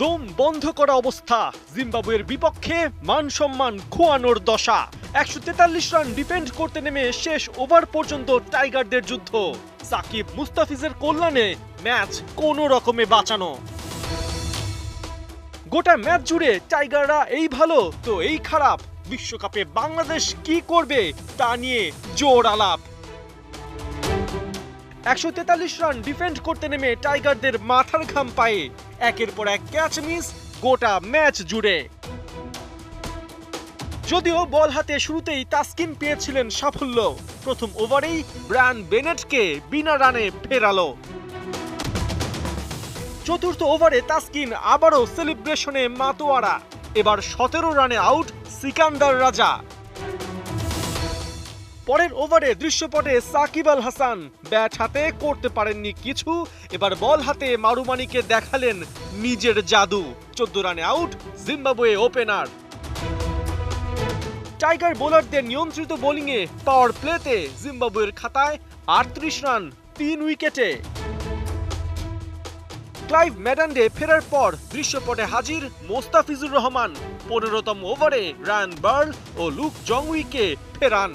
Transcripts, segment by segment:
দম বন্ধ করা অবস্থা, জিম্বাবুয়ের বিপক্ষে মান সম্মান খোয়ানোর দশা। ১৪৩ রান ডিফেন্ড করতে নেমে শেষ ওভার পর্যন্ত টাইগারদের যুদ্ধ। সাকিব মুস্তাফিজের কল্যাণে ম্যাচ কোনো রকমে বাঁচানো। গোটা ম্যাচ জুড়ে টাইগাররা এই ভালো তো এই খারাপ, বিশ্বকাপে বাংলাদেশ কি করবে তা নিয়ে জোর আলাপ। ১৪৩ রান ডিফেন্ড করতে নেমে টাইগারদের মাথার ঘাম পায়ে একের পর এক ক্যাচ মিস গোটা ম্যাচ জুড়ে। যদিও বল হাতে শুরুতেই তাসকিন পেয়েছিলেন সাফল্য, প্রথম ওভারেই ব্রায়ান বেনেটকে বিনা রানে ফেরালো। চতুর্থ ওভারে তাসকিন আবারও সেলিব্রেশনে মাতোয়ারা, এবার ১৭ রানে আউট সিকান্দার রাজা। পরের ওভারে দৃশ্যপটে সাকিব আল হাসান ব্যাট হাতে করতে পারেননি কিছু, এবার বল হাতে মারুমানিকে দেখালেন নিজের জাদু। ১৪ রানে আউট জিম্বাবুয়ে ওপেনার। টাইগার বোলারদের নিয়ন্ত্রিত বোলিংয়ে পাওয়ার প্লেতে জিম্বাবুয়ের খাতায় ৩৮ রান ৩ উইকেটে। ক্লাইভ ম্যাডান্ডে ফেরার পর দৃশ্যপটে হাজির মোস্তাফিজুর রহমান, ১৫তম ওভারে রায়ান বার্ল ও লুক জংউইকে ফেরান।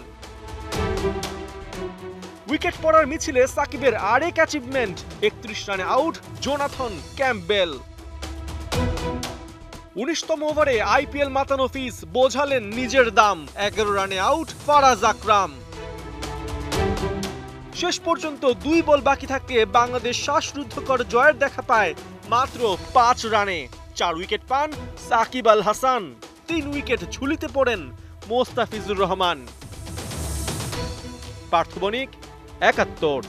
উইকেট পড়ার মিছিলে সাকিবের আরেক অ্যাচিভমেন্ট, ৩১ রানে আউট জোনাথন ক্যাম্পবেল। ১৯তম ওভারে আইপিএল মাতানো ফিস বোঝালেন নিজের দাম, ১১ রানে আউট ফারাজ আকরাম। শেষ পর্যন্ত ২ বল বাকি থাকতে বাংলাদেশ শ্বাসরুদ্ধকর জয়ের দেখা পায় মাত্র ৫ রানে। ৪ উইকেট পান সাকিব আল হাসান, ৩ উইকেট ঝুলিতে পড়েন মোস্তাফিজুর রহমান। পার্থ বণিক, ৭১।